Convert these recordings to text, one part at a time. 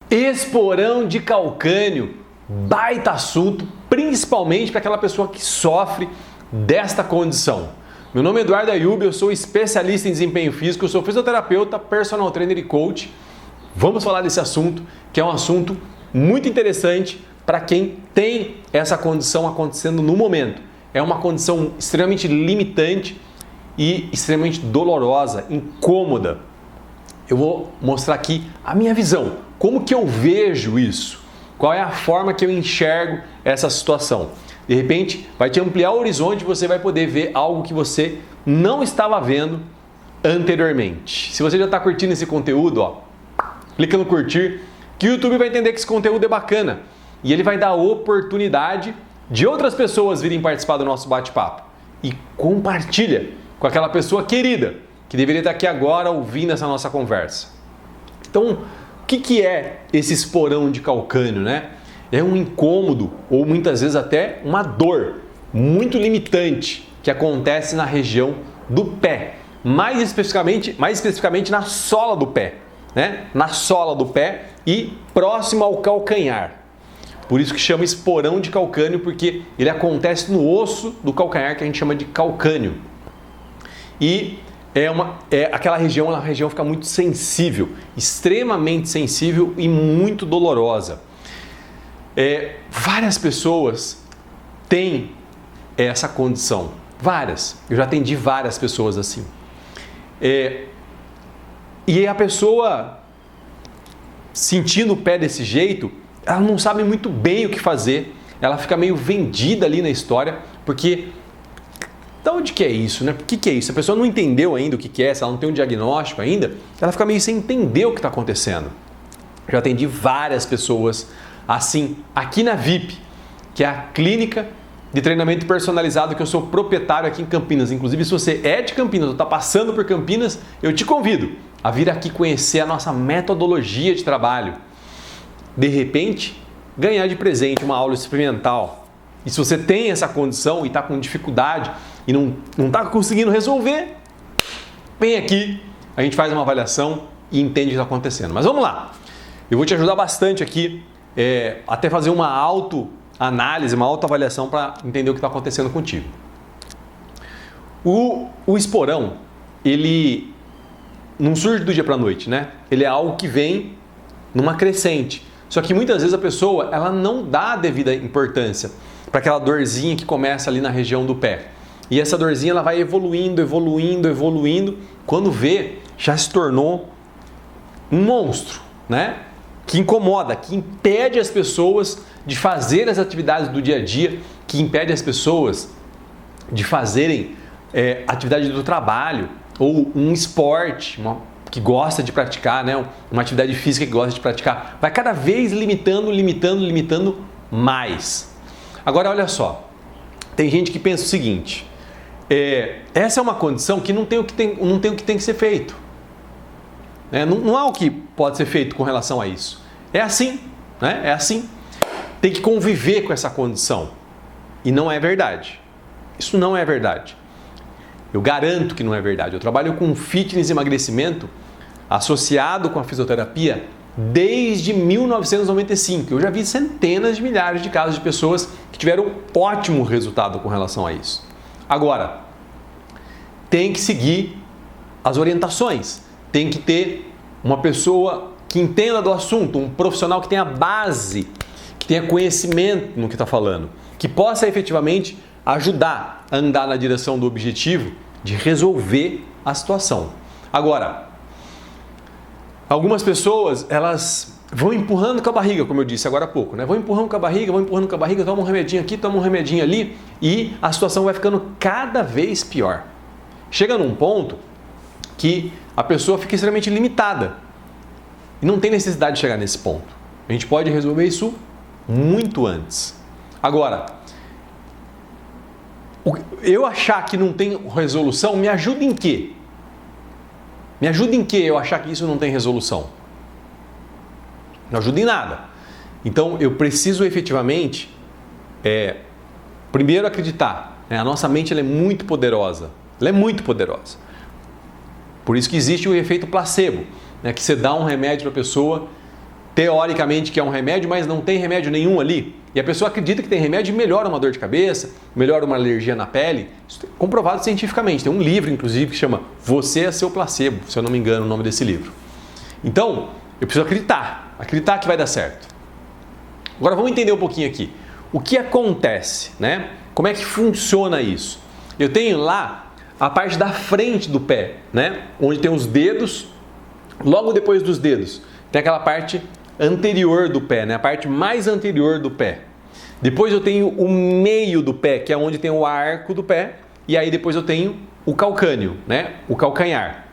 Esporão de calcânio, baita assunto, principalmente para aquela pessoa que sofre desta condição. Meu nome é Eduardo Ayub, eu sou especialista em desempenho físico, eu sou fisioterapeuta, personal trainer e coach. Vamos falar desse assunto, que é um assunto muito interessante para quem tem essa condição acontecendo no momento. É uma condição extremamente limitante e extremamente dolorosa, incômoda. Eu vou mostrar aqui a minha visão, como que eu vejo isso, qual é a forma que eu enxergo essa situação. De repente, vai te ampliar o horizonte e você vai poder ver algo que você não estava vendo anteriormente. Se você já está curtindo esse conteúdo, ó, clica no curtir, que o YouTube vai entender que esse conteúdo é bacana e ele vai dar a oportunidade de outras pessoas virem participar do nosso bate-papo. E compartilha com aquela pessoa querida que deveria estar aqui agora ouvindo essa nossa conversa. Então, o que é esse esporão de calcânio, né? É um incômodo ou muitas vezes até uma dor muito limitante que acontece na região do pé, mais especificamente na sola do pé, né? Na sola do pé e próximo ao calcanhar. Por isso que chama esporão de calcânio, porque ele acontece no osso do calcanhar, que a gente chama de calcânio. E aquela região, a região fica muito sensível, extremamente sensível e muito dolorosa. Várias pessoas têm essa condição, várias. Eu já atendi várias pessoas assim. E a pessoa sentindo o pé desse jeito, ela não sabe muito bem o que fazer, ela fica meio vendida ali na história, porque de onde que é isso, né? O que é isso? A pessoa não entendeu ainda o que é, se ela não tem um diagnóstico ainda, ela fica meio sem entender o que está acontecendo. Já atendi várias pessoas assim, aqui na VIP, que é a clínica de treinamento personalizado que eu sou proprietário aqui em Campinas. Inclusive, se você é de Campinas ou está passando por Campinas, eu te convido a vir aqui conhecer a nossa metodologia de trabalho. De repente, ganhar de presente uma aula experimental. E se você tem essa condição e está com dificuldade e não está conseguindo resolver, vem aqui, a gente faz uma avaliação e entende o que está acontecendo. Mas vamos lá, eu vou te ajudar bastante aqui, até fazer uma autoanálise, uma autoavaliação para entender o que está acontecendo contigo. O esporão, ele não surge do dia para a noite, né? Ele é algo que vem numa crescente. Só que muitas vezes a pessoa ela não dá a devida importância para aquela dorzinha que começa ali na região do pé. E essa dorzinha ela vai evoluindo. Quando vê, já se tornou um monstro, né? Que incomoda, que impede as pessoas de fazer as atividades do dia a dia, que impede as pessoas de fazerem atividade do trabalho ou um esporte, que gosta de praticar, né? Uma atividade física que gosta de praticar. Vai cada vez limitando mais. Agora, olha só, tem gente que pensa o seguinte, essa é uma condição que não tem o que tem que ser feito. Não há o que pode ser feito com relação a isso. É assim, né? É assim. Tem que conviver com essa condição. E não é verdade. Isso não é verdade. Eu garanto que não é verdade. Eu trabalho com fitness e emagrecimento associado com a fisioterapia desde 1995. Eu já vi centenas de milhares de casos de pessoas que tiveram ótimo resultado com relação a isso. Agora, tem que seguir as orientações. Tem que ter uma pessoa que entenda do assunto, um profissional que tenha base, que tenha conhecimento no que está falando, que possa efetivamente ajudar a andar na direção do objetivo de resolver a situação. Agora, algumas pessoas, elas vão empurrando com a barriga, como eu disse agora há pouco, né? Vão empurrando com a barriga, toma um remedinho aqui, toma um remedinho ali e a situação vai ficando cada vez pior. Chega num ponto que a pessoa fica extremamente limitada e não tem necessidade de chegar nesse ponto. A gente pode resolver isso muito antes. Agora, eu achar que não tem resolução, me ajuda em quê? Me ajuda em quê eu achar que isso não tem resolução? Não ajuda em nada. Então, eu preciso efetivamente, primeiro acreditar. A nossa mente ela é muito poderosa. Ela é muito poderosa. Por isso que existe o efeito placebo, que você dá um remédio para a pessoa teoricamente que é um remédio, mas não tem remédio nenhum ali. E a pessoa acredita que tem remédio e melhora uma dor de cabeça, melhora uma alergia na pele. Isso é comprovado cientificamente. Tem um livro, inclusive, que chama Você é Seu Placebo, se eu não me engano o nome desse livro. Então, eu preciso acreditar que vai dar certo. Agora vamos entender um pouquinho aqui. O que acontece, né? Como é que funciona isso? Eu tenho lá a parte da frente do pé, né? Onde tem os dedos, logo depois dos dedos, tem aquela parte anterior do pé, né? A parte mais anterior do pé. Depois eu tenho o meio do pé, que é onde tem o arco do pé, e aí depois eu tenho o calcânio, né? O calcanhar.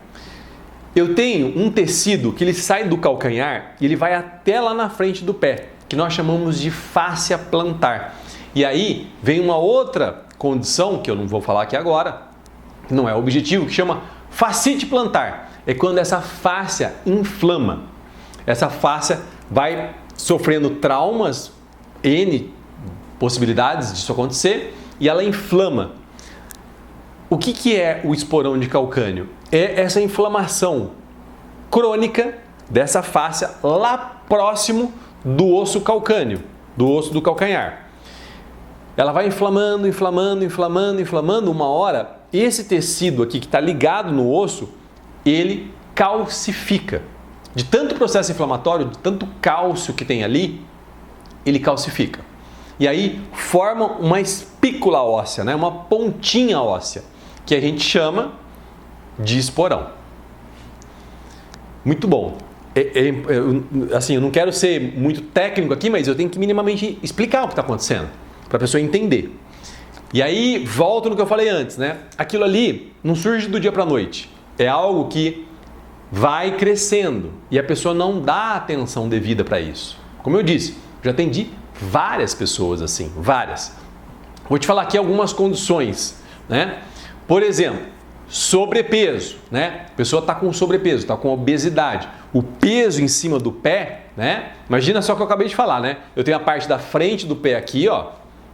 Eu tenho um tecido que ele sai do calcanhar e ele vai até lá na frente do pé, que nós chamamos de fáscia plantar. E aí vem uma outra condição, que eu não vou falar aqui agora, que não é o objetivo, que chama fascite plantar. É quando essa fáscia inflama. Essa fáscia vai sofrendo traumas, N possibilidades disso acontecer, e ela inflama. O que é o esporão de calcânio? É essa inflamação crônica dessa fáscia lá próximo do osso calcâneo, do osso do calcanhar. Ela vai inflamando, uma hora, esse tecido aqui que está ligado no osso, ele calcifica. De tanto processo inflamatório, de tanto cálcio que tem ali, ele calcifica. E aí forma uma espícula óssea, né? Uma pontinha óssea, que a gente chama de esporão. Muito bom. Assim, eu não quero ser muito técnico aqui, mas eu tenho que minimamente explicar o que está acontecendo, para a pessoa entender. E aí, volto no que eu falei antes, né? Aquilo ali não surge do dia para a noite. É algo que vai crescendo e a pessoa não dá atenção devida para isso. Como eu disse, já atendi várias pessoas assim, várias. Vou te falar aqui algumas condições, né? Por exemplo, sobrepeso, né? A pessoa está com sobrepeso, está com obesidade. O peso em cima do pé, né? Imagina só o que eu acabei de falar, né? Eu tenho a parte da frente do pé aqui, ó,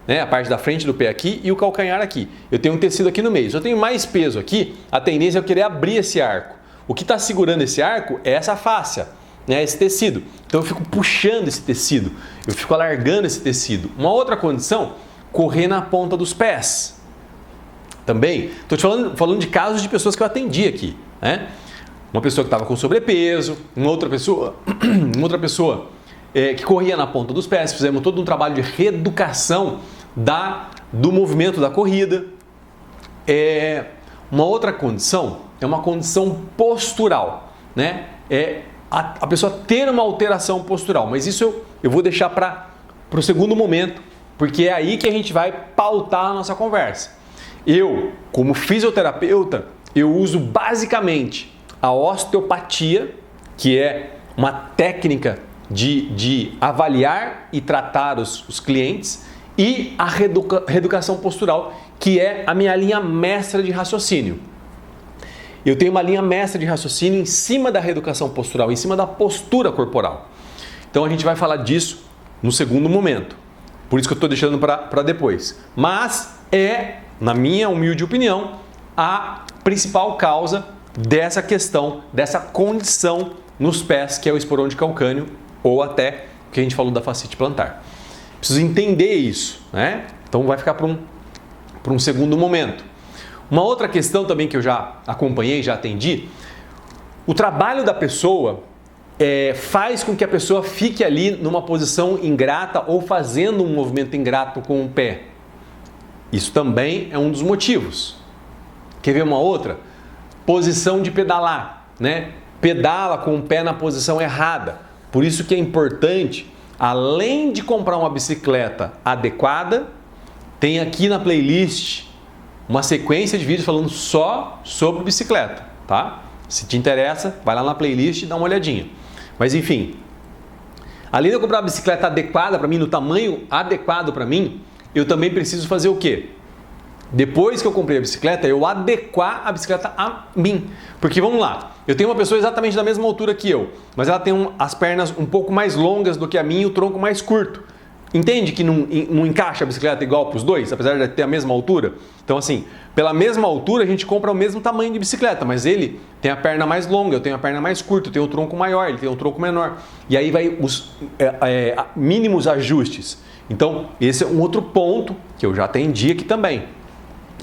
né? A parte da frente do pé aqui e o calcanhar aqui. Eu tenho um tecido aqui no meio. Se eu tenho mais peso aqui, a tendência é eu querer abrir esse arco. O que está segurando esse arco é essa fáscia, né? Esse tecido. Então eu fico puxando esse tecido, eu fico alargando esse tecido. Uma outra condição, correr na ponta dos pés. Também, estou te falando de casos de pessoas que eu atendi aqui, né? Uma pessoa que estava com sobrepeso, uma outra pessoa que corria na ponta dos pés. Fizemos todo um trabalho de reeducação do movimento da corrida. Uma outra condição é uma condição postural, né? A pessoa ter uma alteração postural, mas isso eu vou deixar para o segundo momento, porque é aí que a gente vai pautar a nossa conversa. Eu, como fisioterapeuta, eu uso basicamente a osteopatia, que é uma técnica de avaliar e tratar os clientes, e a reeducação postural, que é a minha linha mestra de raciocínio. Eu tenho uma linha mestra de raciocínio em cima da reeducação postural, em cima da postura corporal. Então a gente vai falar disso no segundo momento. Por isso que eu estou deixando para depois. Mas na minha humilde opinião, a principal causa dessa questão, dessa condição nos pés, que é o esporão de calcânio, ou até o que a gente falou da fascite plantar. Preciso entender isso, né? Então vai ficar para um segundo momento. Uma outra questão também que eu já acompanhei, já atendi, o trabalho da pessoa faz com que a pessoa fique ali numa posição ingrata ou fazendo um movimento ingrato com o pé. Isso também é um dos motivos. Quer ver uma outra? Posição de pedalar, né? Pedala com o pé na posição errada. Por isso que é importante, além de comprar uma bicicleta adequada, tem aqui na playlist uma sequência de vídeos falando só sobre bicicleta, tá? Se te interessa, vai lá na playlist e dá uma olhadinha. Mas enfim, além de eu comprar uma bicicleta adequada para mim, no tamanho adequado para mim, eu também preciso fazer o quê? Depois que eu comprei a bicicleta, eu adequar a bicicleta a mim. Porque vamos lá, eu tenho uma pessoa exatamente da mesma altura que eu, mas ela tem as pernas um pouco mais longas do que a minha e o tronco mais curto. Entende que não encaixa a bicicleta igual para os dois, apesar de ter a mesma altura? Então assim, pela mesma altura a gente compra o mesmo tamanho de bicicleta, mas ele tem a perna mais longa, eu tenho a perna mais curta, eu tenho o tronco maior, ele tem o tronco menor. E aí vai os mínimos ajustes. Então esse é um outro ponto que eu já atendi aqui também.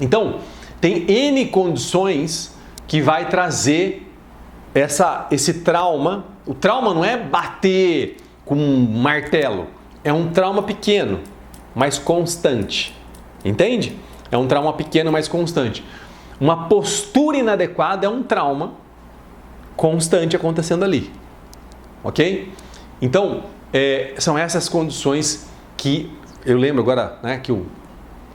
Então tem N condições que vai trazer esse trauma. O trauma não é bater com um martelo. É um trauma pequeno, mas constante. Entende? É um trauma pequeno, mas constante. Uma postura inadequada é um trauma constante acontecendo ali. Ok? Então, são essas condições que eu lembro agora, né, que eu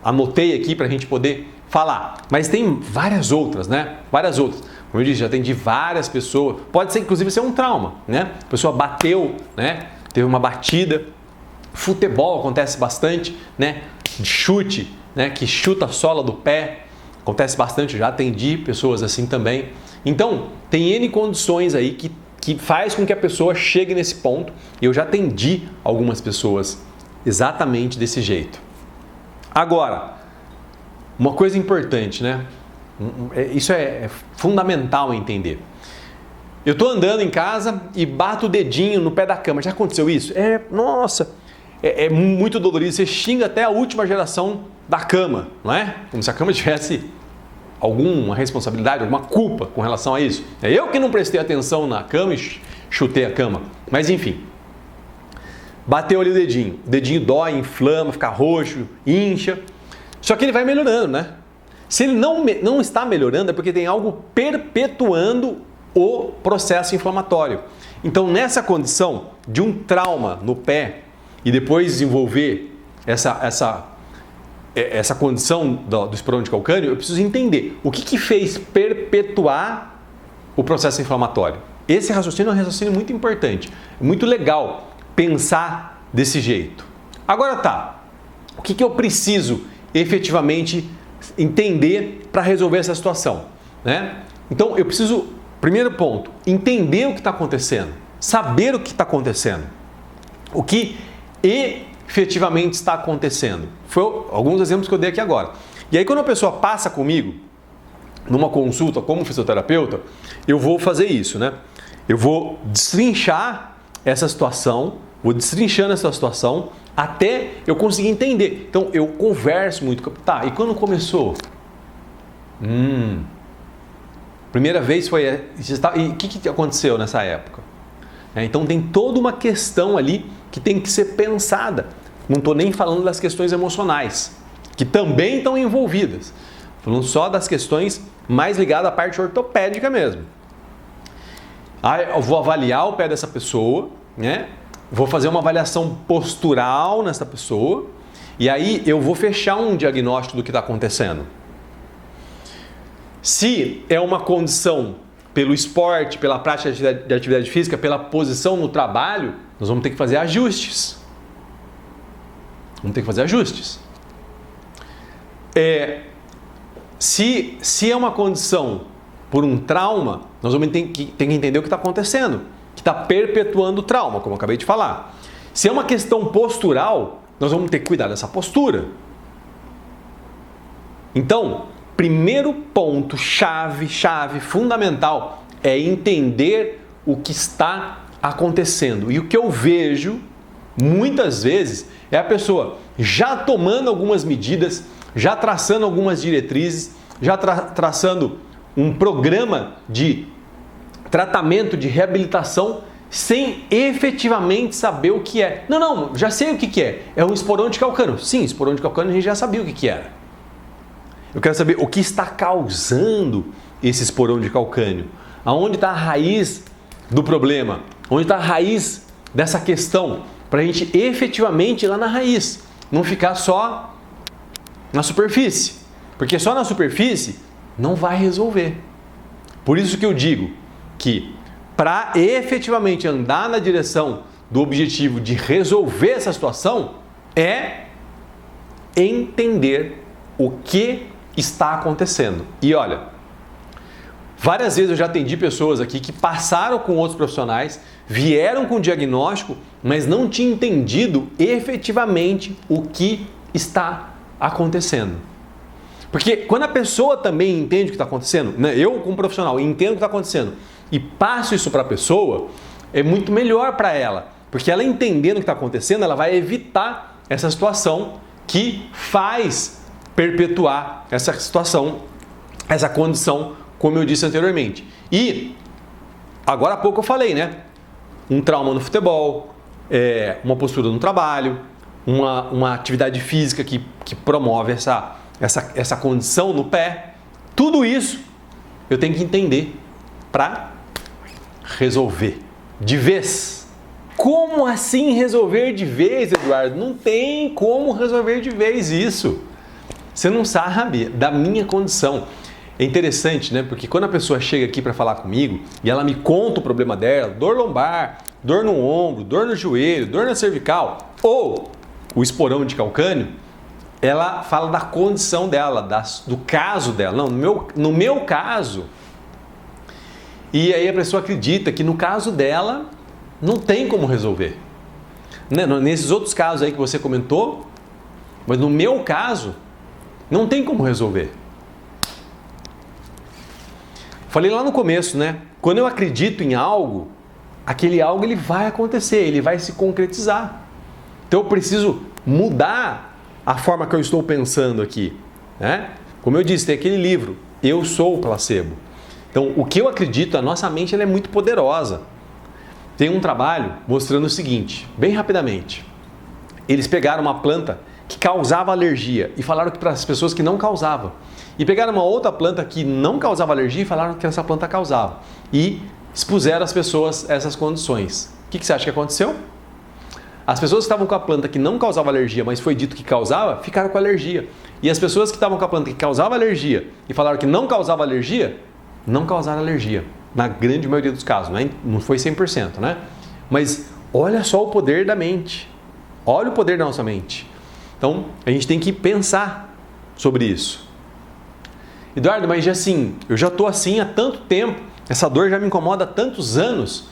anotei aqui para a gente poder falar. Mas tem várias outras, né? Várias outras. Como eu disse, já atendi várias pessoas. Pode ser, inclusive, ser um trauma, né? A pessoa bateu, né? Teve uma batida. Futebol acontece bastante, né? De chute, né? Que chuta a sola do pé. Acontece bastante, já atendi pessoas assim também. Então, tem N condições aí que faz com que a pessoa chegue nesse ponto. E eu já atendi algumas pessoas exatamente desse jeito. Agora, uma coisa importante, né? Isso é fundamental entender. Eu estou andando em casa e bato o dedinho no pé da cama. Já aconteceu isso? Nossa, é muito dolorido. Você xinga até a última geração da cama, não é? Como se a cama tivesse alguma responsabilidade, alguma culpa com relação a isso. É eu que não prestei atenção na cama e chutei a cama. Mas enfim, bateu ali o dedinho dói, inflama, fica roxo, incha. Só que ele vai melhorando, né? Se ele não está melhorando é porque tem algo perpetuando o processo inflamatório. Então, nessa condição de um trauma no pé e depois desenvolver essa condição do esporão de calcânio, eu preciso entender o que fez perpetuar o processo inflamatório. Esse raciocínio é um raciocínio muito importante, muito legal pensar desse jeito. Agora tá, o que eu preciso efetivamente entender para resolver essa situação, né? Então eu preciso, primeiro ponto, entender o que está acontecendo, saber o que está acontecendo, o que efetivamente está acontecendo. Foi alguns exemplos que eu dei aqui agora. E aí quando a pessoa passa comigo numa consulta como fisioterapeuta, eu vou fazer isso, né? Eu vou destrinchar essa situação, vou destrinchando essa situação até eu conseguir entender. Então eu converso muito. Tá, e quando começou? Primeira vez foi... E o que aconteceu nessa época? Então tem toda uma questão ali que tem que ser pensada. Não estou nem falando das questões emocionais, que também estão envolvidas. Falando só das questões mais ligadas à parte ortopédica mesmo. Aí eu vou avaliar o pé dessa pessoa, né? Vou fazer uma avaliação postural nessa pessoa e aí eu vou fechar um diagnóstico do que está acontecendo. Se é uma condição pelo esporte, pela prática de atividade física, pela posição no trabalho, nós vamos ter que fazer ajustes. Se é uma condição por um trauma, nós vamos ter que entender o que está acontecendo, que está perpetuando o trauma, como eu acabei de falar. Se é uma questão postural, nós vamos ter que cuidar dessa postura. Então, primeiro ponto, chave fundamental, é entender o que está acontecendo. E o que eu vejo, muitas vezes, é a pessoa já tomando algumas medidas, já traçando algumas diretrizes, já traçando um programa de tratamento, de reabilitação, sem efetivamente saber o que é. Não, já sei o que é. É um esporão de calcânio. Sim, esporão de calcânio a gente já sabia o que era. Eu quero saber o que está causando esse esporão de calcânio. Aonde está a raiz do problema? Onde está a raiz dessa questão? Para a gente efetivamente ir lá na raiz. Não ficar só na superfície. Porque só na superfície não vai resolver. Por isso que eu digo que para efetivamente andar na direção do objetivo de resolver essa situação é entender o que está acontecendo. E olha, Várias vezes eu já atendi pessoas aqui que passaram com outros profissionais, vieram com diagnóstico, mas não tinham entendido efetivamente o que está acontecendo. Porque quando a pessoa também entende o que está acontecendo, né? Eu como profissional entendo o que está acontecendo e passo isso para a pessoa, é muito melhor para ela. Porque ela entendendo o que está acontecendo, ela vai evitar essa situação que faz perpetuar essa situação, essa condição, como eu disse anteriormente. E agora há pouco eu falei, né? Um trauma no futebol, uma postura no trabalho, uma atividade física que promove essa condição no pé. Tudo isso eu tenho que entender para resolver de vez. Como assim resolver de vez, Eduardo? Não tem como resolver de vez isso. Você não sabe da minha condição. É interessante, né? Porque quando a pessoa chega aqui para falar comigo e ela me conta o problema dela, dor lombar, dor no ombro, dor no joelho, dor na cervical ou o esporão de calcânio, ela fala da condição dela, do caso dela. Não, no meu caso. E aí a pessoa acredita que no caso dela não tem como resolver. Né? Nesses outros casos aí que você comentou, mas no meu caso não tem como resolver. Falei lá no começo, né? Quando eu acredito em algo, aquele algo ele vai acontecer, ele vai se concretizar. Então eu preciso mudar a forma que eu estou pensando aqui, né? Como eu disse, tem aquele livro, Eu Sou o Placebo. Então, o que eu acredito, a nossa mente ela é muito poderosa. Tem um trabalho mostrando o seguinte, bem rapidamente. Eles pegaram uma planta que causava alergia e falaram que para as pessoas que não causava. E pegaram uma outra planta que não causava alergia e falaram que essa planta causava. E expuseram as pessoas a essas condições. O que você acha que aconteceu? As pessoas que estavam com a planta que não causava alergia, mas foi dito que causava, ficaram com alergia. E as pessoas que estavam com a planta que causava alergia e falaram que não causava alergia, não causaram alergia. Na grande maioria dos casos, né? Não foi 100%, né? Mas olha só o poder da mente. Olha o poder da nossa mente. Então, a gente tem que pensar sobre isso. Eduardo, mas assim, eu já estou assim há tanto tempo, essa dor já me incomoda há tantos anos.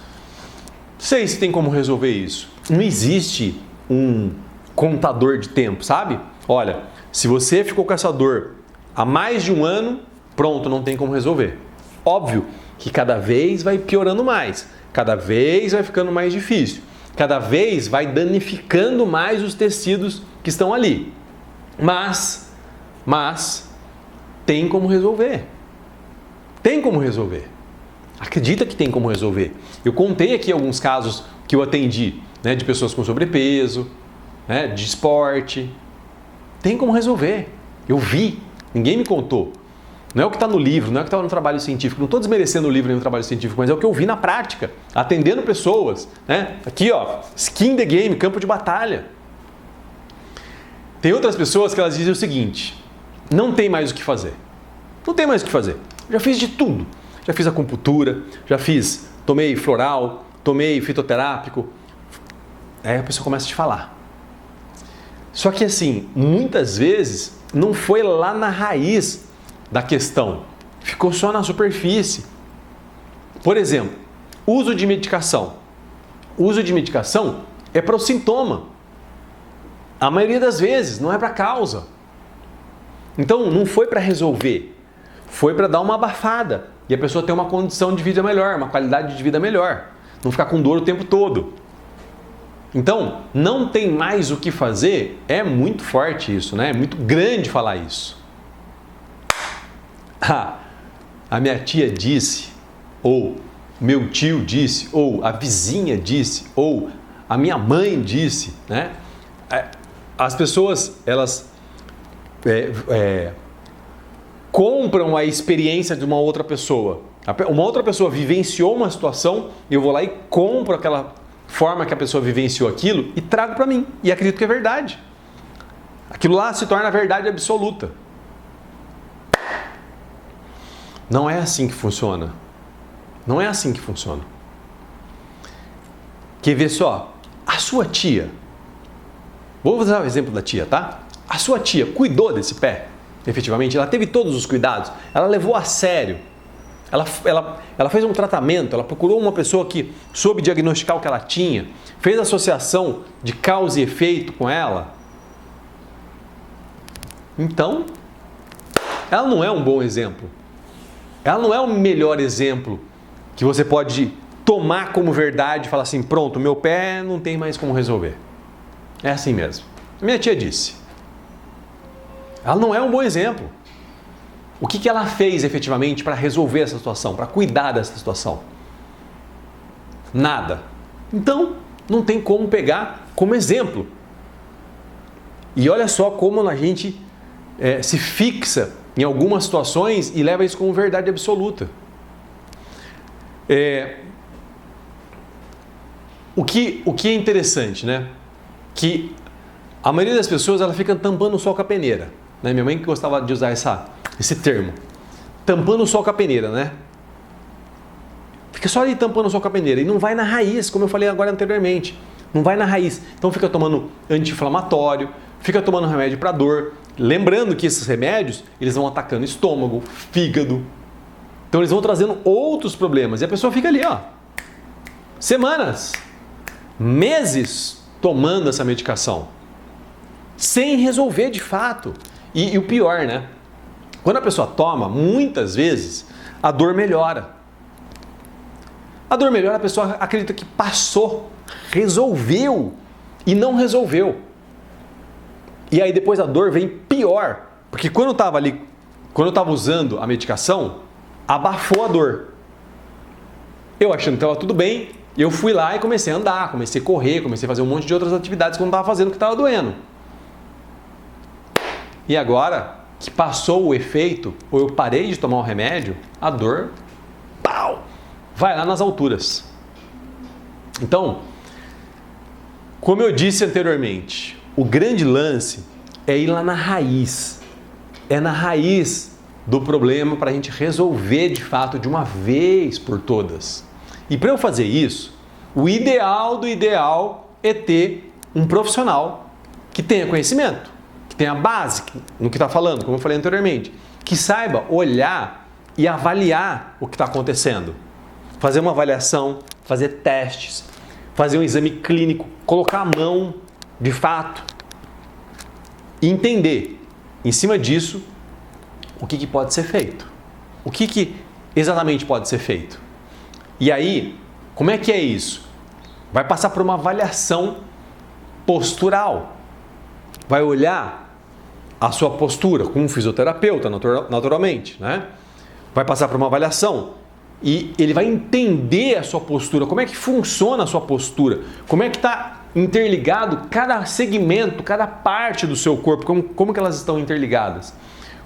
Não sei se tem como resolver isso. Não existe um contador de tempo, sabe? Olha, se você ficou com essa dor há mais de um ano, pronto, não tem como resolver. Óbvio que cada vez vai piorando mais, cada vez vai ficando mais difícil, cada vez vai danificando mais os tecidos que estão ali. Mas tem como resolver. Tem como resolver. Acredita que tem como resolver. Eu contei aqui alguns casos que eu atendi, né, de pessoas com sobrepeso, né, de esporte. Tem como resolver. Eu vi, ninguém me contou. Não é o que está no livro, não é o que está no trabalho científico. Não estou desmerecendo o livro nem o trabalho científico, mas é o que eu vi na prática, atendendo pessoas. Né? Aqui, ó, skin the game, campo de batalha. Tem outras pessoas que elas dizem o seguinte: não tem mais o que fazer. Não tem mais o que fazer. Já fiz de tudo. Já fiz acupuntura, tomei floral, tomei fitoterápico. Aí a pessoa começa a te falar. Só que assim, muitas vezes não foi lá na raiz da questão. Ficou só na superfície. Por exemplo, uso de medicação. O uso de medicação é para o sintoma. A maioria das vezes não é para a causa. Então não foi para resolver, foi para dar uma abafada e a pessoa ter uma condição de vida melhor, uma qualidade de vida melhor, não ficar com dor o tempo todo. Então, não tem mais o que fazer, é muito forte isso, né? É muito grande falar isso. A minha tia disse, ou meu tio disse, ou a vizinha disse, ou a minha mãe disse, né? As pessoas, elas compram a experiência de uma outra pessoa. Uma outra pessoa vivenciou uma situação e eu vou lá e compro aquela forma que a pessoa vivenciou aquilo e trago para mim. E acredito que é verdade. Aquilo lá se torna a verdade absoluta. Não é assim que funciona. Não é assim que funciona. Quer ver só? A sua tia. Vou usar o exemplo da tia, tá? A sua tia cuidou desse pé, efetivamente, ela teve todos os cuidados, ela levou a sério Ela fez um tratamento, ela procurou uma pessoa que soube diagnosticar o que ela tinha, fez associação de causa e efeito com ela. Então, ela não é um bom exemplo. Ela não é o melhor exemplo que você pode tomar como verdade e falar assim, pronto, meu pé não tem mais como resolver. É assim mesmo. Minha tia disse. Ela não é um bom exemplo. O que ela fez efetivamente para resolver essa situação, para cuidar dessa situação? Nada. Então, não tem como pegar como exemplo. E olha só como a gente se fixa em algumas situações e leva isso como verdade absoluta. O que é interessante, né? Que a maioria das pessoas ela fica tampando o sol com a peneira. Né? Minha mãe que gostava de usar esse termo. Tampando o sol com a peneira, né? Fica só ali tampando o sol com a peneira e não vai na raiz, como eu falei agora anteriormente. Não vai na raiz. Então fica tomando anti-inflamatório, fica tomando remédio para dor. Lembrando que esses remédios, eles vão atacando estômago, fígado. Então eles vão trazendo outros problemas. E a pessoa fica ali, ó, semanas, meses tomando essa medicação, sem resolver de fato. E o pior, né? Quando a pessoa toma, muitas vezes, a dor melhora. A dor melhora, a pessoa acredita que passou, resolveu e não resolveu. E aí depois a dor vem pior, porque quando eu estava usando a medicação, abafou a dor. Eu achando que estava tudo bem, eu fui lá e comecei a andar, comecei a correr, comecei a fazer um monte de outras atividades que eu não estava fazendo, que estava doendo. E agora que passou o efeito, ou eu parei de tomar o remédio, a dor, pau, vai lá nas alturas. Então, como eu disse anteriormente, o grande lance é ir lá na raiz. É na raiz do problema para a gente resolver de fato de uma vez por todas. E para eu fazer isso, o ideal do ideal é ter um profissional que tenha conhecimento, que tenha base no que está falando, como eu falei anteriormente, que saiba olhar e avaliar o que está acontecendo. Fazer uma avaliação, fazer testes, fazer um exame clínico, colocar a mão de fato e entender, em cima disso, o que pode ser feito. O que exatamente pode ser feito. E aí, como é que é isso? Vai passar por uma avaliação postural. Vai olhar a sua postura com um fisioterapeuta, naturalmente, né? Vai passar por uma avaliação e ele vai entender a sua postura, como é que funciona a sua postura, como é que está interligado cada segmento, cada parte do seu corpo, como que elas estão interligadas.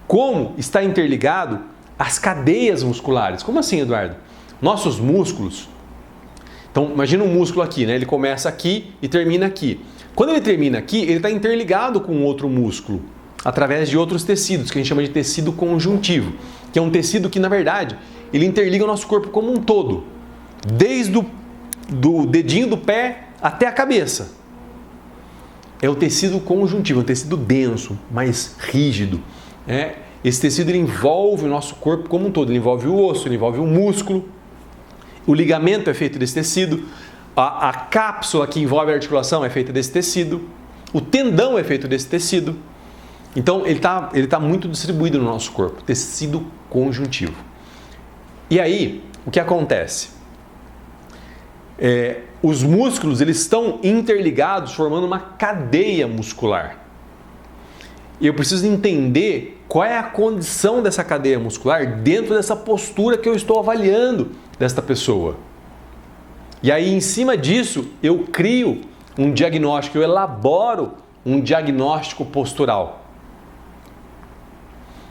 Como está interligado as cadeias musculares. Como assim, Eduardo? Nossos músculos. Então, imagina um músculo aqui, né? Ele começa aqui e termina aqui. Quando ele termina aqui, ele está interligado com outro músculo, através de outros tecidos, que a gente chama de tecido conjuntivo, que é um tecido que, na verdade, ele interliga o nosso corpo como um todo, desde do dedinho do pé até a cabeça. É o tecido conjuntivo, é um tecido denso, mais rígido. Esse tecido ele envolve o nosso corpo como um todo, ele envolve o osso, ele envolve o músculo, o ligamento é feito desse tecido, a cápsula que envolve a articulação é feita desse tecido, o tendão é feito desse tecido. Então ele tá muito distribuído no nosso corpo, tecido conjuntivo. E aí, o que acontece? Os músculos eles estão interligados, formando uma cadeia muscular. E eu preciso entender qual é a condição dessa cadeia muscular dentro dessa postura que eu estou avaliando desta pessoa. E aí, em cima disso, eu crio um diagnóstico, eu elaboro um diagnóstico postural.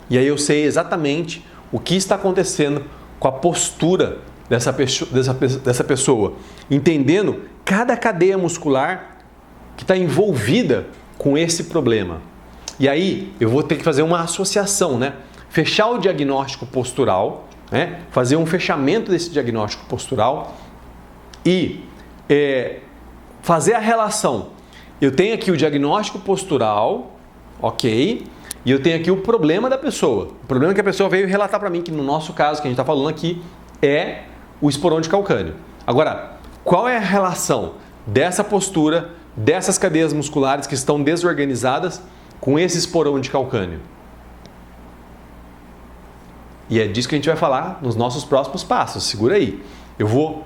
E aí eu sei exatamente o que está acontecendo com a postura dessa pessoa, entendendo cada cadeia muscular que está envolvida com esse problema. E aí eu vou ter que fazer uma associação, né? Fechar o diagnóstico postural, né? Fazer um fechamento desse diagnóstico postural e fazer a relação. Eu tenho aqui o diagnóstico postural, ok? E eu tenho aqui o problema da pessoa. O problema que a pessoa veio relatar para mim, que no nosso caso, que a gente está falando aqui, é o esporão calcâneo. Agora, qual é a relação dessa postura, dessas cadeias musculares que estão desorganizadas com esse esporão calcâneo? E é disso que a gente vai falar nos nossos próximos passos. Segura aí. Eu vou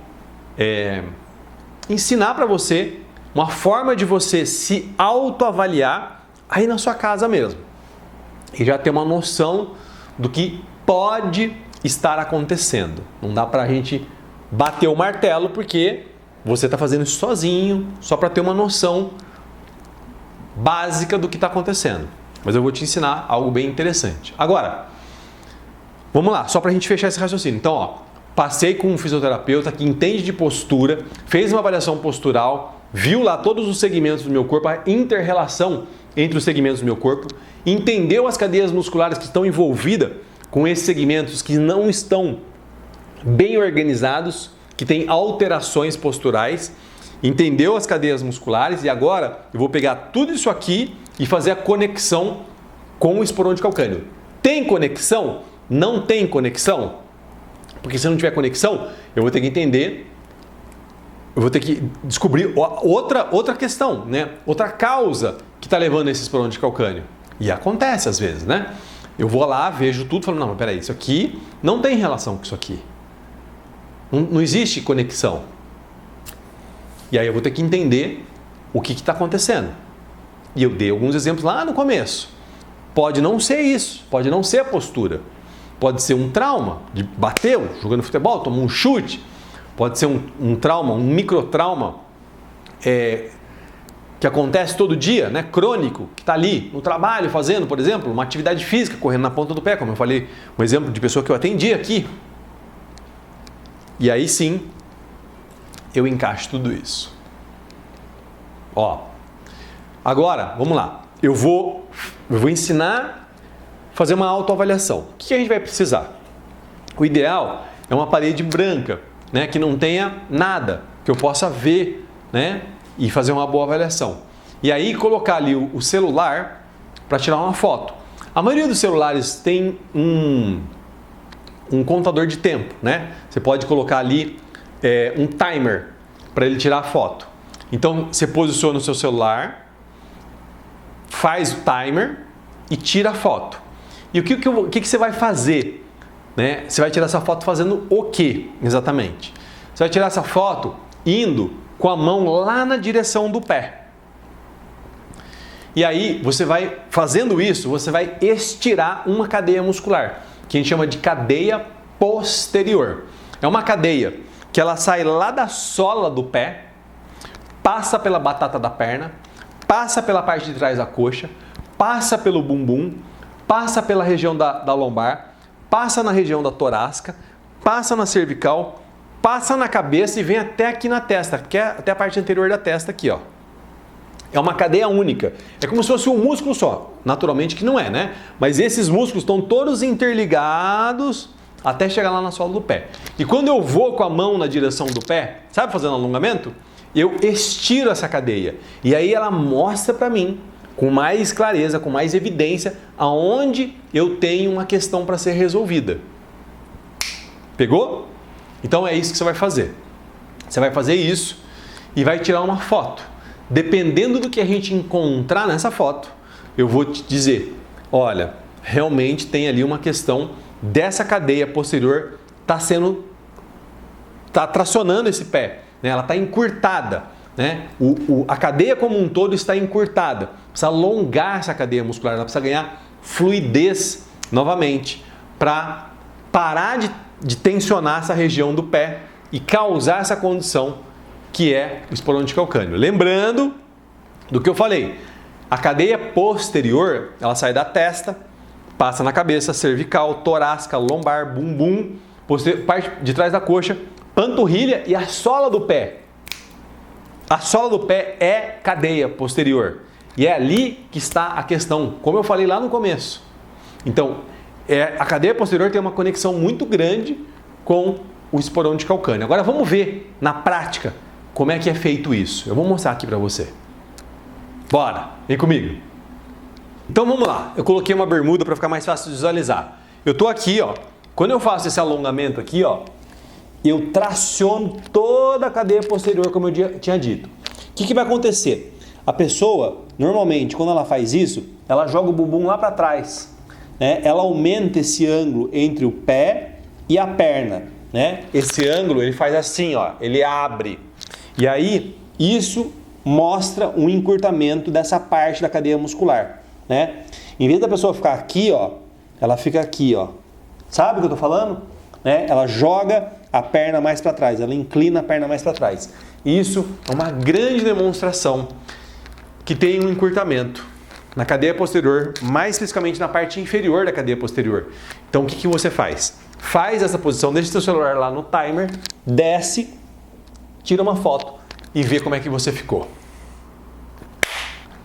ensinar para você uma forma de você se autoavaliar aí na sua casa mesmo. E já ter uma noção do que pode estar acontecendo. Não dá para a gente bater o martelo porque você está fazendo isso sozinho, só para ter uma noção básica do que está acontecendo. Mas eu vou te ensinar algo bem interessante. Agora, vamos lá, só para a gente fechar esse raciocínio. Então, ó, passei com um fisioterapeuta que entende de postura, fez uma avaliação postural, viu lá todos os segmentos do meu corpo, a inter-relação entre os segmentos do meu corpo, entendeu as cadeias musculares que estão envolvidas com esses segmentos que não estão bem organizados, que têm alterações posturais, entendeu as cadeias musculares e agora eu vou pegar tudo isso aqui e fazer a conexão com o esporão calcâneo. Tem conexão? Não tem conexão? Porque se não tiver conexão, eu vou ter que entender, eu vou ter que descobrir outra questão, né? Outra causa que está levando esse esporão calcâneo. E acontece às vezes, né? Eu vou lá, vejo tudo e falo, não, mas peraí, isso aqui não tem relação com isso aqui. Não existe conexão. E aí eu vou ter que entender o que está acontecendo. E eu dei alguns exemplos lá no começo. Pode não ser isso, pode não ser a postura. Pode ser um trauma, de bateu, jogando futebol, tomou um chute. Pode ser um trauma, um microtrauma que acontece todo dia, né? Crônico, que está ali no trabalho fazendo, por exemplo, uma atividade física, correndo na ponta do pé, como eu falei, um exemplo de pessoa que eu atendi aqui. E aí sim, eu encaixo tudo isso. Ó, agora, vamos lá. Eu vou ensinar a fazer uma autoavaliação. O que a gente vai precisar? O ideal é uma parede branca, né, que não tenha nada, que eu possa ver, né, e fazer uma boa avaliação. E aí colocar ali o celular para tirar uma foto. A maioria dos celulares tem um contador de tempo, né? Você pode colocar ali um timer para ele tirar a foto. Então você posiciona o seu celular, faz o timer e tira a foto. E o que você vai fazer? Né? Você vai tirar essa foto fazendo o que exatamente? Você vai tirar essa foto indo com a mão lá na direção do pé. E aí você vai fazendo isso, você vai estirar uma cadeia muscular, que a gente chama de cadeia posterior. É uma cadeia que ela sai lá da sola do pé, passa pela batata da perna, passa pela parte de trás da coxa, passa pelo bumbum, passa pela região da lombar, passa na região da torácica, passa na cervical, passa na cabeça e vem até aqui na testa, que é até a parte anterior da testa aqui, ó. É uma cadeia única. É como se fosse um músculo só. Naturalmente que não é, né? Mas esses músculos estão todos interligados até chegar lá na sola do pé. E quando eu vou com a mão na direção do pé, sabe, fazendo alongamento? Eu estiro essa cadeia. E aí ela mostra para mim, com mais clareza, com mais evidência, aonde eu tenho uma questão para ser resolvida. Pegou? Então é isso que você vai fazer. Você vai fazer isso e vai tirar uma foto. Dependendo do que a gente encontrar nessa foto, eu vou te dizer, olha, realmente tem ali uma questão dessa cadeia posterior tá tracionando esse pé, né? Ela está encurtada, né? A cadeia como um todo está encurtada. Precisa alongar essa cadeia muscular, ela precisa ganhar fluidez novamente para parar de tensionar essa região do pé e causar essa condição que é o esporão calcâneo. Lembrando do que eu falei, a cadeia posterior, ela sai da testa, passa na cabeça, cervical, torácica, lombar, bumbum, parte de trás da coxa, panturrilha e a sola do pé. A sola do pé é cadeia posterior. E é ali que está a questão, como eu falei lá no começo. Então, a cadeia posterior tem uma conexão muito grande com o esporão calcâneo. Agora vamos ver na prática como é que é feito isso. Eu vou mostrar aqui para você. Bora, vem comigo. Então vamos lá, eu coloquei uma bermuda para ficar mais fácil de visualizar. Eu tô aqui, ó. Quando eu faço esse alongamento aqui, ó, eu traciono toda a cadeia posterior, como eu tinha dito. O que vai acontecer? A pessoa, normalmente, quando ela faz isso, ela joga o bumbum lá para trás, né? Ela aumenta esse ângulo entre o pé e a perna, né? Esse ângulo, ele faz assim, ó, ele abre. E aí, isso mostra um encurtamento dessa parte da cadeia muscular, né? Em vez da pessoa ficar aqui, ó, ela fica aqui, ó. Sabe o que eu tô falando? Né? Ela joga a perna mais para trás, ela inclina a perna mais para trás. Isso é uma grande demonstração que tem um encurtamento na cadeia posterior, mais especificamente na parte inferior da cadeia posterior. Então o que você faz? Faz essa posição, deixa seu celular lá no timer, desce, tira uma foto e vê como é que você ficou.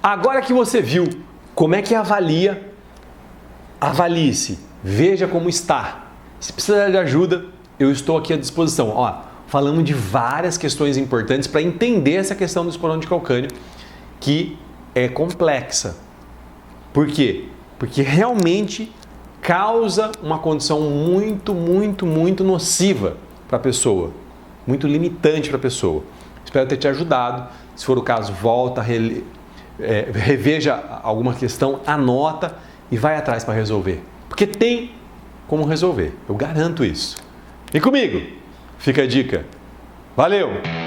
Agora que você viu como é que avalia, avalie-se, veja como está. Se precisar de ajuda, eu estou aqui à disposição. Ó, falamos de várias questões importantes para entender essa questão do esporão de calcânio, que é complexa. Por quê? Porque realmente causa uma condição muito nociva para a pessoa, muito limitante para a pessoa. Espero ter te ajudado. Se for o caso, volta, reveja alguma questão, anota e vai atrás para resolver. Porque tem como resolver, eu garanto isso. Vem comigo, fica a dica. Valeu!